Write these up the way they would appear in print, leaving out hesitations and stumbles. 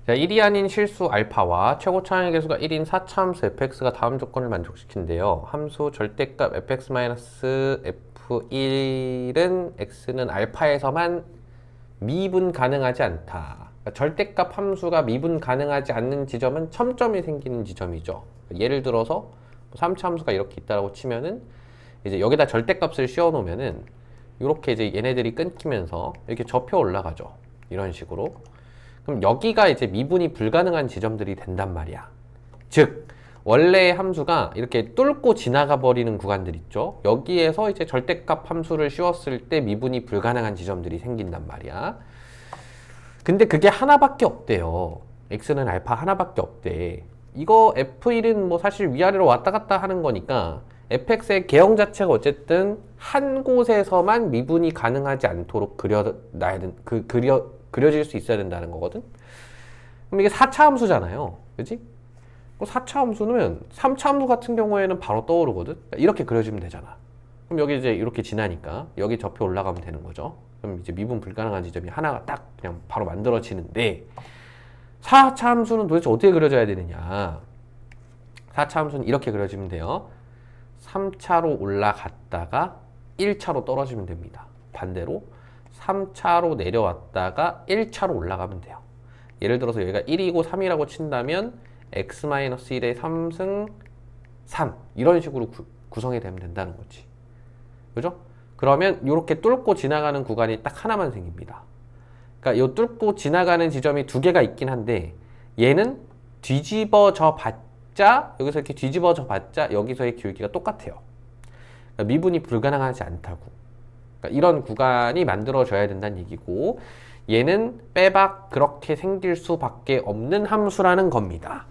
자, 1이 아닌 실수 알파와 최고차항의 개수가 1인 4차 함수 fx가 다음 조건을 만족시킨대요. 함수 절대값 fx-f1은 x는 알파에서만 미분 가능하지 않다. 그러니까 절대값 함수가 미분 가능하지 않는 지점은 첨점이 생기는 지점이죠. 예를 들어서 3차 함수가 이렇게 있다고 치면은 이제 여기다 절대값을 씌워 놓으면은 이렇게 이제 얘네들이 끊기면서 이렇게 접혀 올라가죠. 이런 식으로. 그럼 여기가 이제 미분이 불가능한 지점들이 된단 말이야. 즉, 원래의 함수가 이렇게 뚫고 지나가 버리는 구간들 있죠. 여기에서 이제 절대값 함수를 씌웠을 때 미분이 불가능한 지점들이 생긴단 말이야. 근데 그게 하나밖에 없대요. x는 알파 하나밖에 없대. 이거 f1은 뭐 사실 위아래로 왔다 갔다 하는 거니까 fx의 개형 자체가 어쨌든 한 곳에서만 미분이 가능하지 않도록 그려질 수 있어야 된다는 거거든. 그럼 이게 4차 함수잖아요. 그지? 4차 함수는 3차 함수 같은 경우에는 바로 떠오르거든. 이렇게 그려지면 되잖아. 그럼 여기 이제 이렇게 지나니까 여기 접혀 올라가면 되는 거죠. 그럼 이제 미분 불가능한 지점이 하나가 딱 그냥 바로 만들어지는데 4차 함수는 도대체 어떻게 그려져야 되느냐. 4차 함수는 이렇게 그려지면 돼요. 3차로 올라갔다가 1차로 떨어지면 됩니다. 반대로 3차로 내려왔다가 1차로 올라가면 돼요. 예를 들어서 여기가 1이고 3이라고 친다면 x-1의 3승 3 이런 식으로 구성이 되면 된다는 거지. 그죠? 그러면 이렇게 뚫고 지나가는 구간이 딱 하나만 생깁니다. 그러니까 이 뚫고 지나가는 지점이 두 개가 있긴 한데 얘는 뒤집어져 봤자 여기서 이렇게 뒤집어져 봤자 여기서의 기울기가 똑같아요. 그러니까 미분이 불가능하지 않다고. 그러니까 이런 구간이 만들어져야 된다는 얘기고 얘는 빼박 그렇게 생길 수밖에 없는 함수라는 겁니다.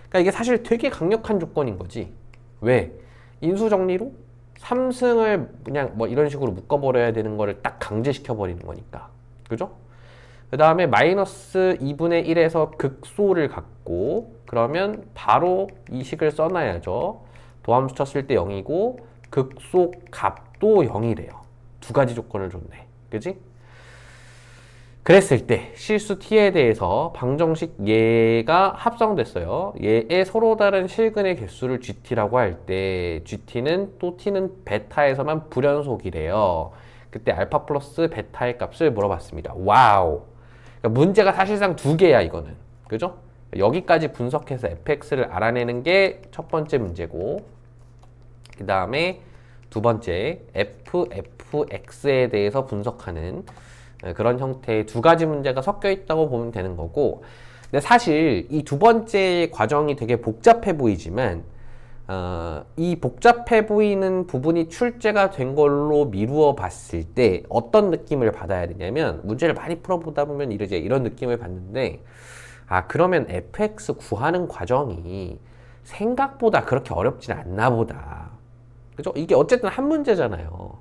그러니까 이게 사실 되게 강력한 조건인 거지. 왜? 인수정리로 3승을 그냥 뭐 이런 식으로 묶어버려야 되는 거를 딱 강제시켜버리는 거니까. 그죠? 그 다음에 마이너스 2분의 1에서 극소를 갖고 그러면 바로 이 식을 써놔야죠. 도함수 쳤을 때 0이고 극소 값도 0이래요. 두 가지 조건을 줬네. 그지? 그랬을 때 실수 t에 대해서 방정식 얘가 합성됐어요. 얘의 서로 다른 실근의 개수를 gt라고 할 때 gt는 또 t는 베타에서만 불연속이래요. 그때 알파 플러스 베타의 값을 물어봤습니다. 와우. 그러니까 문제가 사실상 두 개야 이거는. 그죠? 여기까지 분석해서 fx를 알아내는 게 첫 번째 문제고 그 다음에 두 번째 fx에 대해서 분석하는 그런 형태의 두 가지 문제가 섞여 있다고 보면 되는 거고 근데 사실 이 두 번째 과정이 되게 복잡해 보이지만 이 복잡해 보이는 부분이 출제가 된 걸로 미루어 봤을 때 어떤 느낌을 받아야 되냐면 문제를 많이 풀어보다 보면 이제 이런 느낌을 받는데 아 그러면 fx 구하는 과정이 생각보다 그렇게 어렵진 않나 보다. 그죠? 이게 어쨌든 한 문제잖아요.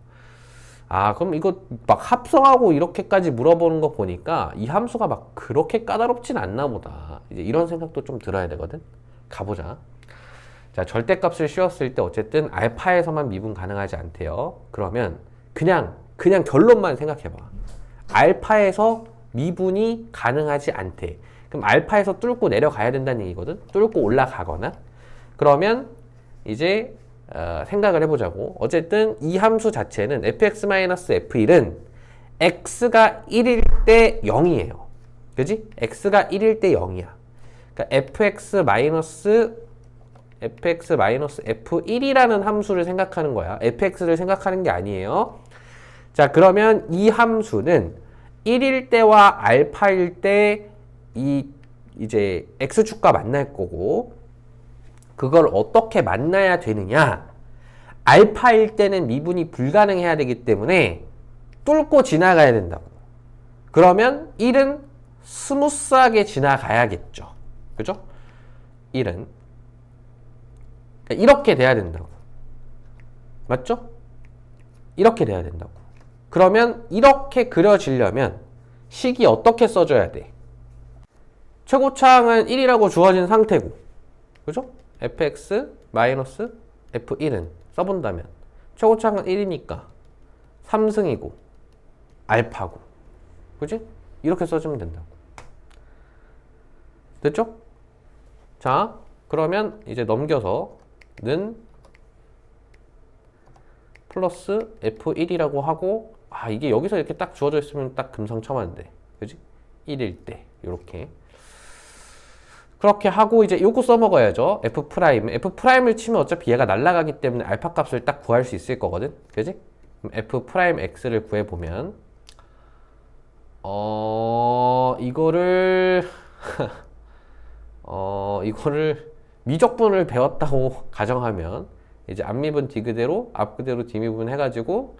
아 그럼 이거 막 합성하고 이렇게까지 물어보는 거 보니까 이 함수가 막 그렇게 까다롭진 않나 보다. 이제 이런 생각도 좀 들어야 되거든. 가보자. 자 절대값을 씌웠을 때 어쨌든 알파에서만 미분 가능하지 않대요. 그러면 그냥 결론만 생각해봐. 알파에서 미분이 가능하지 않대. 그럼 알파에서 뚫고 내려가야 된다는 얘기거든. 뚫고 올라가거나 그러면 이제 생각을 해보자고. 어쨌든 이 함수 자체는 fx-f1은 x가 1일 때 0이에요. 그지? x가 1일 때 0이야. 그러니까 fx-f1이라는 함수를 생각하는 거야. fx를 생각하는 게 아니에요. 자, 그러면 이 함수는 1일 때와 알파일 때 이제 x축과 만날 거고 그걸 어떻게 만나야 되느냐? 알파일 때는 미분이 불가능해야 되기 때문에 뚫고 지나가야 된다고. 그러면 1은 스무스하게 지나가야겠죠. 그죠? 1은 이렇게 돼야 된다고. 맞죠? 이렇게 돼야 된다고. 그러면 이렇게 그려지려면 식이 어떻게 써줘야 돼? 최고차항은 1이라고 주어진 상태고 그죠? fx-f1은 써본다면 최고차항은 1이니까 3승이고 알파고 그지? 이렇게 써주면 된다고. 됐죠? 자, 그러면 이제 넘겨서는 플러스 F1이라고 하고, 이게 여기서 이렇게 딱 주어져 있으면 딱 금상첨화인데, 그지? 1일 때, 요렇게. 그렇게 하고 이제 요거 써먹어야죠. F'을 치면 어차피 얘가 날아가기 때문에 알파 값을 딱 구할 수 있을 거거든. 그지? 그럼 F'X를 구해보면, 이거를, 이거를 미적분을 배웠다고 가정하면, 이제 앞미분 뒤그대로, 앞그대로 뒤미분 해가지고,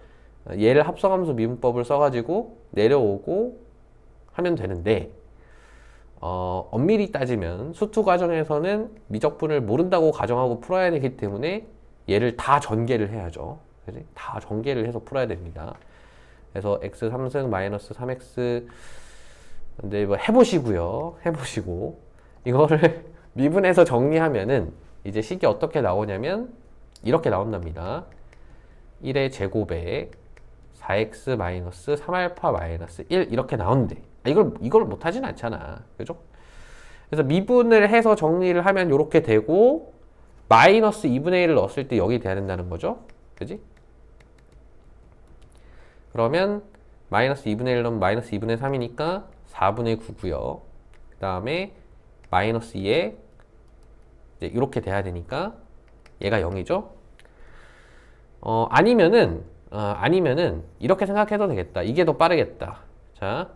얘를 합성함수 미분법을 써가지고 내려오고 하면 되는데, 엄밀히 따지면 수투 과정에서는 미적분을 모른다고 가정하고 풀어야 되기 때문에 얘를 다 전개를 해야죠. 그치? 다 전개를 해서 풀어야 됩니다. 그래서 x 3승 마이너스 3x 근데 뭐 해보시고요. 해보시고 이거를 미분해서 정리하면은 이제 식이 어떻게 나오냐면 이렇게 나온답니다. 1의 제곱에 4x 마이너스 3알파 마이너스 1 이렇게 나오는데 이걸 못하진 않잖아. 그죠? 그래서 미분을 해서 정리를 하면 이렇게 되고 마이너스 2분의 1을 넣었을 때 0이 돼야 된다는 거죠. 그지? 그러면 마이너스 2분의 1 넣으면 마이너스 2분의 3이니까 4분의 9고요. 그 다음에 마이너스 2에 이제 이렇게 돼야 되니까 얘가 0이죠. 아니면은 이렇게 생각해도 되겠다. 이게 더 빠르겠다. 자,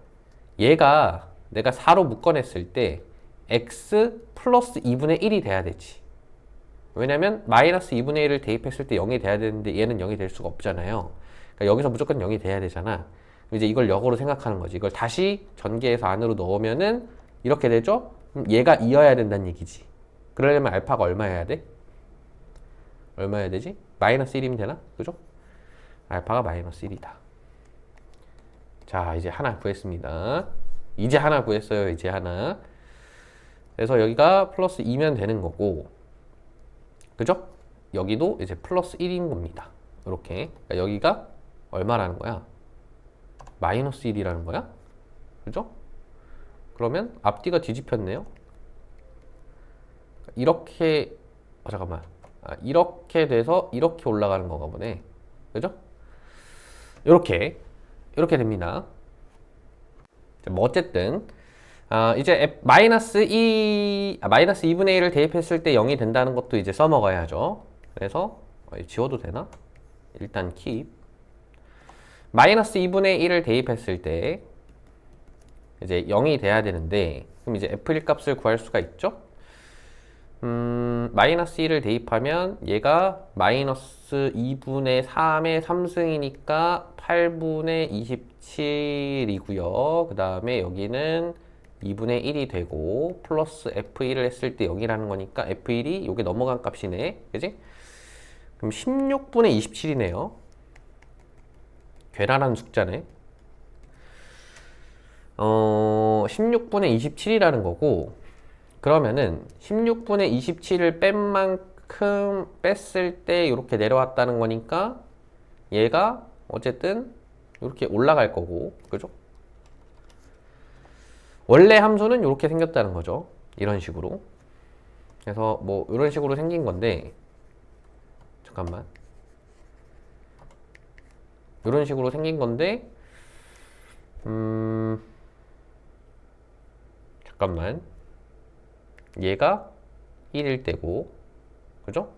얘가 내가 4로 묶어냈을 때 x 플러스 2분의 1이 돼야 되지. 왜냐면 마이너스 2분의 1을 대입했을 때 0이 돼야 되는데 얘는 0이 될 수가 없잖아요. 그러니까 여기서 무조건 0이 돼야 되잖아. 이제 이걸 역으로 생각하는 거지. 이걸 다시 전개해서 안으로 넣으면은 이렇게 되죠? 얘가 2여야 된다는 얘기지. 그러려면 알파가 얼마여야 돼? 얼마여야 되지? 마이너스 1이면 되나? 그죠? 알파가 마이너스 1이다. 자, 이제 하나 구했습니다. 이제 하나 구했어요. 이제 하나. 그래서 여기가 플러스 2면 되는 거고, 그죠? 여기도 이제 플러스 1인 겁니다. 이렇게. 그러니까 여기가 얼마라는 거야? 마이너스 1이라는 거야? 그죠? 그러면 앞뒤가 뒤집혔네요. 이렇게, 잠깐만. 이렇게 돼서 이렇게 올라가는 건가 보네. 그죠? 이렇게 됩니다. 뭐 어쨌든 이제 마이너스 2분의 1을 대입했을 때 0이 된다는 것도 이제 써먹어야죠. 그래서 지워도 되나? 일단 킵. 마이너스 2분의 1을 대입했을 때 이제 0이 돼야 되는데 그럼 이제 f1 값을 구할 수가 있죠? 마이너스 1을 대입하면 얘가 마이너스 2분의 3의 3승이니까 8분의 27이고요. 그 다음에 여기는 2분의 1이 되고 플러스 F1을 했을 때 0이라는 거니까 F1이 요게 넘어간 값이네. 그지? 그럼 16분의 27이네요. 괴랄한 숫자네. 16분의 27이라는 거고 그러면은 16분의 27을 뺀 만큼 뺐을 때 이렇게 내려왔다는 거니까 얘가 어쨌든 이렇게 올라갈 거고 그죠? 원래 함수는 이렇게 생겼다는 거죠. 이런 식으로. 그래서 뭐 이런 식으로 생긴 건데 잠깐만. 이런 식으로 생긴 건데 잠깐만. 얘가 1일 때고 그죠?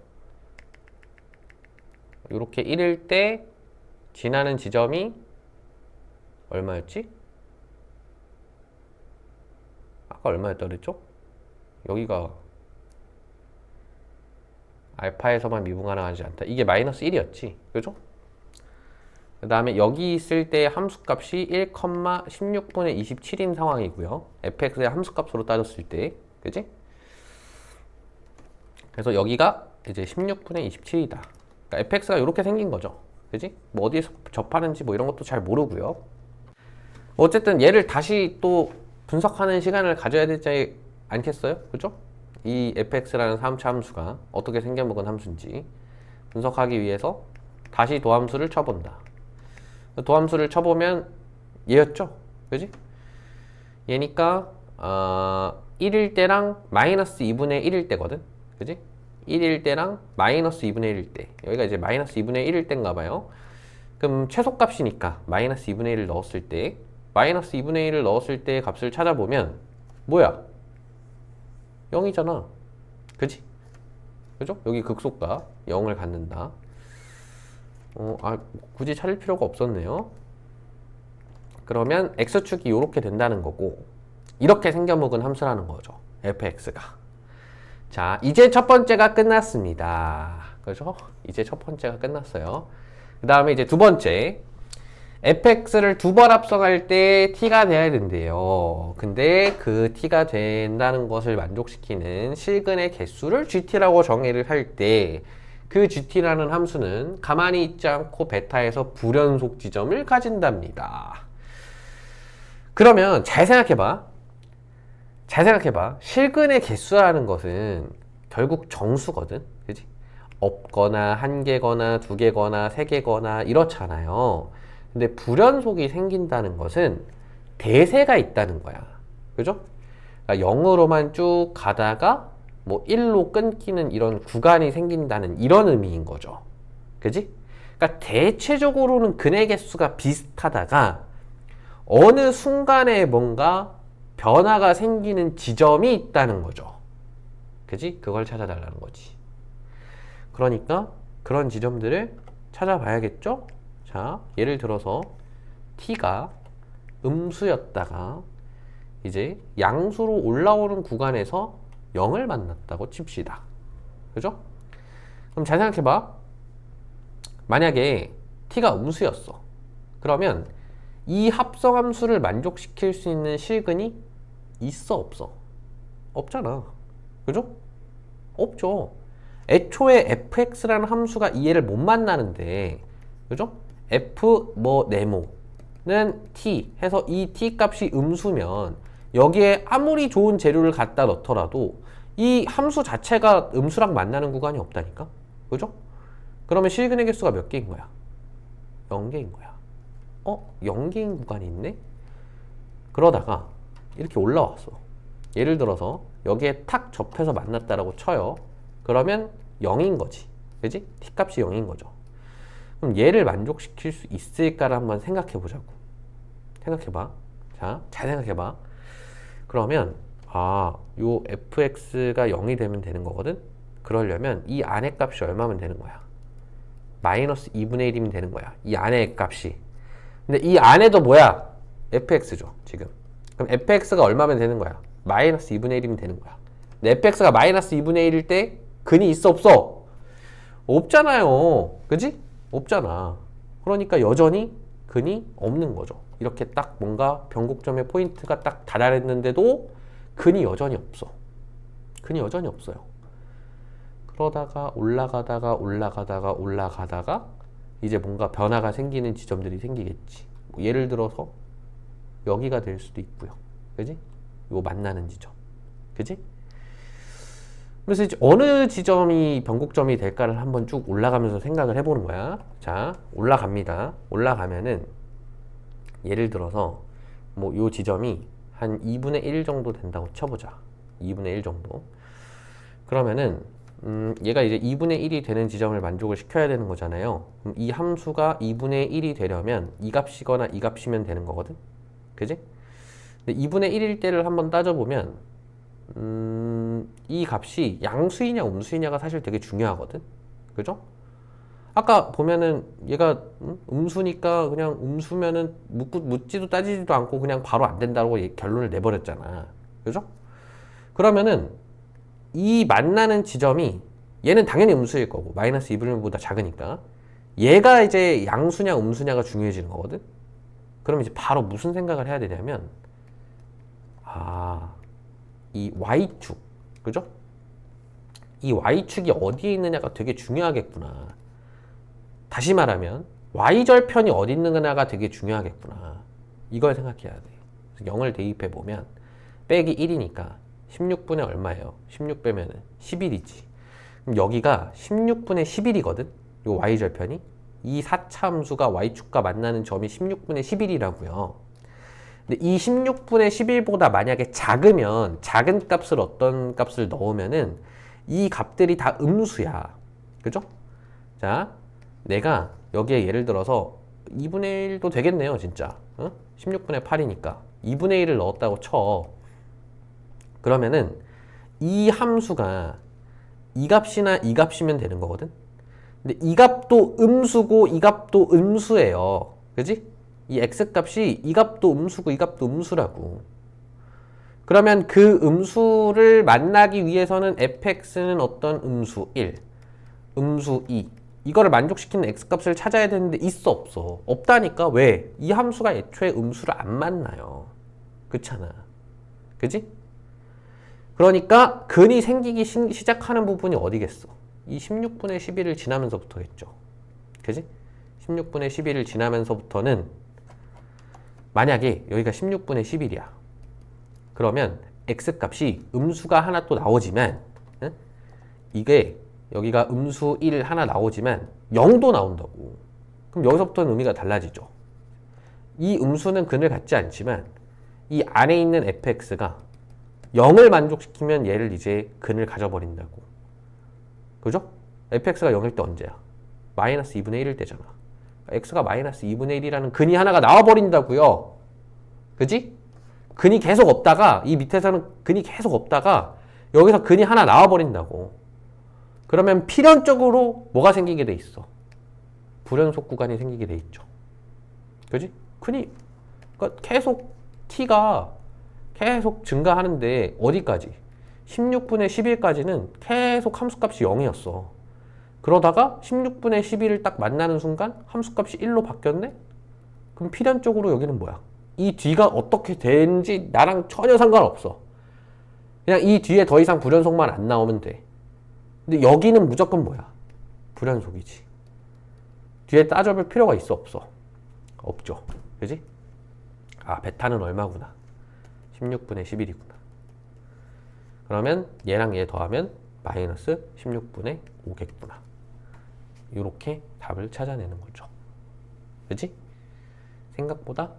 이렇게 1일 때 지나는 지점이 얼마였지? 아까 얼마였다 그랬죠? 여기가 알파에서만 미분 가능하지 않다. 이게 마이너스 1이었지. 그죠? 그 다음에 여기 있을 때 함수값이 1,16분의 27인 상황이고요. fx의 함수값으로 따졌을 때. 그지? 그래서 여기가 이제 16분의 27이다. 그러니까 fx가 이렇게 생긴 거죠. 그지? 뭐 어디에서 접하는지 뭐 이런 것도 잘 모르고요. 어쨌든 얘를 다시 또 분석하는 시간을 가져야 되지 않겠어요? 그죠? 이 fx라는 3차 함수가 어떻게 생겨먹은 함수인지 분석하기 위해서 다시 도함수를 쳐본다. 도함수를 쳐보면 얘였죠? 그지? 얘니까 1일 때랑 마이너스 2분의 1일 때거든. 그지? 1일 때랑 마이너스 2분의 1일 때. 여기가 이제 마이너스 2분의 1일 때인가 봐요. 그럼 최소값이니까 마이너스 2분의 1을 넣었을 때 마이너스 2분의 1을 넣었을 때 값을 찾아보면 뭐야? 0이잖아. 그지? 그죠? 여기 극소값 0을 갖는다. 굳이 찾을 필요가 없었네요. 그러면 x축이 이렇게 된다는 거고 이렇게 생겨먹은 함수라는 거죠. fx가. 자, 이제 첫 번째가 끝났습니다. 그죠? 이제 첫 번째가 끝났어요. 그 다음에 이제 두 번째. fx를 두 번 합성할 때 t가 돼야 된대요. 근데 그 t가 된다는 것을 만족시키는 실근의 개수를 gt라고 정의를 할 때 그 gt라는 함수는 가만히 있지 않고 베타에서 불연속 지점을 가진답니다. 그러면 잘 생각해봐. 잘 생각해봐. 실근의 개수라는 것은 결국 정수거든. 그치? 없거나 한 개거나 두 개거나 세 개거나 이렇잖아요. 근데 불연속이 생긴다는 것은 대세가 있다는 거야. 그죠? 그러니까 0으로만 쭉 가다가 뭐 1로 끊기는 이런 구간이 생긴다는 이런 의미인 거죠. 그지? 그러니까 대체적으로는 근의 개수가 비슷하다가 어느 순간에 뭔가 변화가 생기는 지점이 있다는 거죠. 그지? 그걸 찾아달라는 거지. 그러니까 그런 지점들을 찾아봐야겠죠? 자, 예를 들어서 t가 음수였다가 이제 양수로 올라오는 구간에서 0을 만났다고 칩시다. 그죠? 그럼 잘 생각해봐. 만약에 t가 음수였어. 그러면 이 합성함수를 만족시킬 수 있는 실근이 있어, 없어? 없잖아. 그죠? 없죠. 애초에 fx라는 함수가 이 얘를 못 만나는데, 그죠? f 뭐 네모는 t 해서 이 t 값이 음수면 여기에 아무리 좋은 재료를 갖다 넣더라도 이 함수 자체가 음수랑 만나는 구간이 없다니까? 그죠? 그러면 실근의 개수가 몇 개인 거야? 0개인 거야. 0개인 구간이 있네? 그러다가 이렇게 올라왔어. 예를 들어서 여기에 탁 접해서 만났다라고 쳐요. 그러면 0인 거지. 그지? t값이 0인 거죠. 그럼 얘를 만족시킬 수 있을까를 한번 생각해 보자고. 생각해봐. 자, 잘 생각해봐. 그러면 요 fx가 0이 되면 되는 거거든? 그러려면 이 안의 값이 얼마면 되는 거야? 마이너스 2분의 1이면 되는 거야. 이 안의 값이. 근데 이 안에도 뭐야? fx죠, 지금. 그럼 fx가 얼마면 되는 거야? 마이너스 2분의 1이면 되는 거야. 근데 fx가 마이너스 2분의 1일 때 근이 있어, 없어? 없잖아요. 그지? 없잖아. 그러니까 여전히 근이 없는 거죠. 이렇게 딱 뭔가 변곡점의 포인트가 딱 다다랐는데도 근이 여전히 없어. 근이 여전히 없어요. 그러다가 올라가다가 이제 뭔가 변화가 생기는 지점들이 생기겠지. 뭐 예를 들어서 여기가 될 수도 있고요. 그지? 요 만나는 지점. 그지? 그래서 이제 어느 지점이 변곡점이 될까를 한번 쭉 올라가면서 생각을 해보는 거야. 자, 올라갑니다. 올라가면은 예를 들어서 뭐 요 지점이 한 2분의 1 정도 된다고 쳐보자. 2분의 1 정도. 그러면은 얘가 이제 2분의 1이 되는 지점을 만족을 시켜야 되는 거잖아요. 그럼 이 함수가 2분의 1이 되려면 이 값이거나 이 값이면 되는 거거든. 그지? 근데 2분의 1일 때를 한번 따져보면 이 값이 양수이냐 음수이냐가 사실 되게 중요하거든. 그죠? 아까 보면은 얘가 음수니까 그냥 음수면은 묻지도 따지지도 않고 그냥 바로 안 된다고 결론을 내버렸잖아. 그죠? 그러면은 이 만나는 지점이 얘는 당연히 음수일 거고 마이너스 2분의 1보다 작으니까 얘가 이제 양수냐 음수냐가 중요해지는 거거든. 그럼 이제 바로 무슨 생각을 해야 되냐면 이 y축, 그죠? 이 y축이 어디에 있느냐가 되게 중요하겠구나. 다시 말하면 y절편이 어디 있느냐가 되게 중요하겠구나. 이걸 생각해야 돼. 그래서 0을 대입해 보면 빼기 1이니까 16분의 얼마예요? 16 빼면은 11이지. 그럼 여기가 16분의 11이거든? 요 y절편이. 이 4차 함수가 y축과 만나는 점이 16분의 11이라고요. 근데 근데 이 16분의 11보다 만약에 작으면 작은 값을 어떤 값을 넣으면은 이 값들이 다 음수야. 그죠? 자, 내가 여기에 예를 들어서 2분의 1도 되겠네요, 진짜. 16분의 8이니까 2분의 1을 넣었다고 쳐. 그러면은 이 함수가 이 값이나 이 값이면 되는 거거든. 근데 이 값도 음수고 이 값도 음수예요. 그지? 이 x값이 이 값도 음수고 이 값도 음수라고. 그러면 그 음수를 만나기 위해서는 fx는 어떤 음수 1, 음수 2 이거를 만족시키는 x값을 찾아야 되는데 있어 없어? 없다니까. 왜? 이 함수가 애초에 음수를 안 만나요. 그렇잖아. 그지? 그러니까 근이 생기기 시작하는 부분이 어디겠어? 이 16분의 11을 지나면서부터겠죠. 그지? 16분의 11을 지나면서부터는 만약에 여기가 16분의 11이야. 그러면 x값이 음수가 하나 또 나오지만 이게 여기가 음수 1 하나 나오지만 0도 나온다고. 그럼 여기서부터는 의미가 달라지죠. 이 음수는 근을 갖지 않지만 이 안에 있는 fx가 0을 만족시키면 얘를 이제 근을 가져버린다고. 그죠? fx가 0일 때 언제야? 마이너스 2분의 1일 때잖아. x가 마이너스 2분의 1이라는 근이 하나가 나와버린다고요. 그지? 근이 계속 없다가 이 밑에서는 근이 계속 없다가 여기서 근이 하나 나와버린다고. 그러면 필연적으로 뭐가 생기게 돼 있어? 불연속 구간이 생기게 돼 있죠. 그지? 근이 그러니까 계속 t가 계속 증가하는데 어디까지? 16분의 11까지는 계속 함수값이 0이었어. 그러다가 16분의 11을 딱 만나는 순간 함수값이 1로 바뀌었네? 그럼 필연적으로 여기는 뭐야? 이 뒤가 어떻게 되는지 나랑 전혀 상관없어. 그냥 이 뒤에 더 이상 불연속만 안 나오면 돼. 근데 여기는 무조건 뭐야? 불연속이지. 뒤에 따져볼 필요가 있어 없어? 없죠. 그지? 아, 베타는 얼마구나. 16분의 11이구나. 그러면 얘랑 얘 더하면 마이너스 16분의 5겠구나. 이렇게 답을 찾아내는 거죠. 그지? 생각보다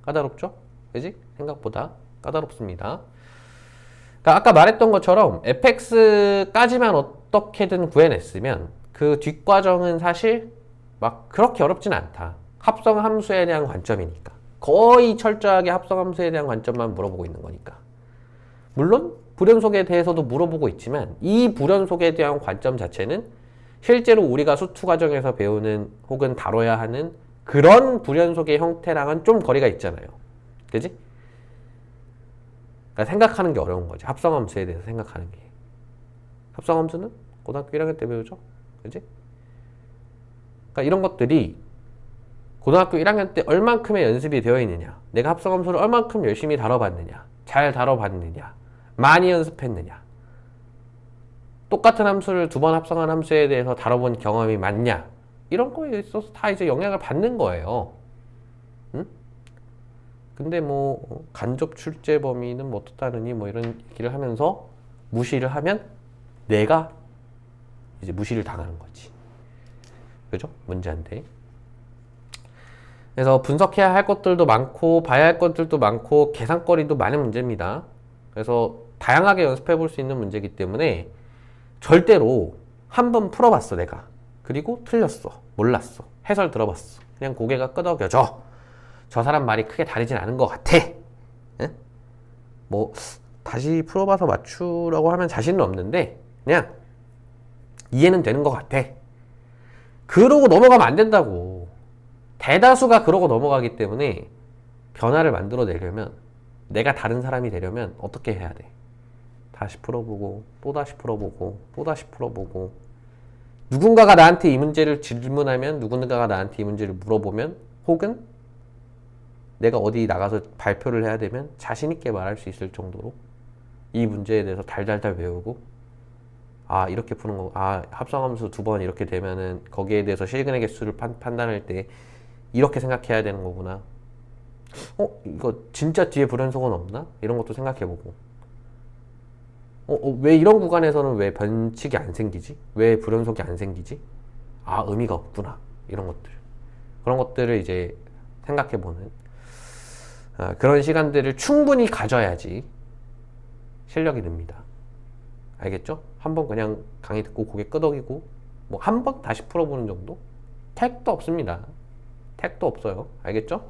까다롭죠? 그지? 생각보다 까다롭습니다. 그러니까 아까 말했던 것처럼 fx까지만 어떻게든 구해냈으면 그 뒷과정은 사실 막 그렇게 어렵진 않다. 합성함수에 대한 관점이니까. 거의 철저하게 합성함수에 대한 관점만 물어보고 있는 거니까. 물론 불연속에 대해서도 물어보고 있지만 이 불연속에 대한 관점 자체는 실제로 우리가 수투 과정에서 배우는 혹은 다뤄야 하는 그런 불연속의 형태랑은 좀 거리가 있잖아요. 그지? 그러니까 생각하는 게 어려운 거지. 합성함수에 대해서 생각하는 게. 합성함수는 고등학교 1학년 때 배우죠. 그지? 그러니까 이런 것들이 고등학교 1학년 때 얼만큼의 연습이 되어 있느냐, 내가 합성함수를 얼만큼 열심히 다뤄봤느냐, 잘 다뤄봤느냐, 많이 연습했느냐, 똑같은 함수를 두 번 합성한 함수에 대해서 다뤄본 경험이 많냐, 이런 거에 있어서 다 이제 영향을 받는 거예요. 응? 근데 뭐 간접 출제 범위는 뭐 어떻다느니 뭐 이런 얘기를 하면서 무시를 하면 내가 이제 무시를 당하는 거지. 그죠? 문제인데. 그래서 분석해야 할 것들도 많고 봐야 할 것들도 많고 계산거리도 많은 문제입니다. 그래서 다양하게 연습해 볼 수 있는 문제이기 때문에 절대로 한 번 풀어봤어 내가. 그리고 틀렸어. 몰랐어. 해설 들어봤어. 그냥 고개가 끄덕여져. 저 사람 말이 크게 다르진 않은 것 같아. 응? 뭐 다시 풀어봐서 맞추라고 하면 자신은 없는데 그냥 이해는 되는 것 같아. 그러고 넘어가면 안 된다고. 대다수가 그러고 넘어가기 때문에 변화를 만들어내려면, 내가 다른 사람이 되려면 어떻게 해야 돼? 다시 풀어보고 또다시 풀어보고 또다시 풀어보고, 누군가가 나한테 이 문제를 질문하면, 누군가가 나한테 이 문제를 물어보면, 혹은 내가 어디 나가서 발표를 해야 되면 자신 있게 말할 수 있을 정도로 이 문제에 대해서 달달달 외우고, 아 이렇게 푸는 거, 아 합성함수 두 번 이렇게 되면은 거기에 대해서 실근의 개수를 판단할 때 이렇게 생각해야 되는 거구나. 이거 진짜 뒤에 불연속은 없나? 이런 것도 생각해보고, 왜 이런 구간에서는 왜 변칙이 안 생기지? 왜 불연속이 안 생기지? 아, 의미가 없구나. 이런 것들. 그런 것들을 이제 생각해보는 그런 시간들을 충분히 가져야지 실력이 늡니다. 알겠죠? 한번 그냥 강의 듣고 고개 끄덕이고 뭐 한 번 다시 풀어보는 정도? 택도 없습니다. 택도 없어요. 알겠죠?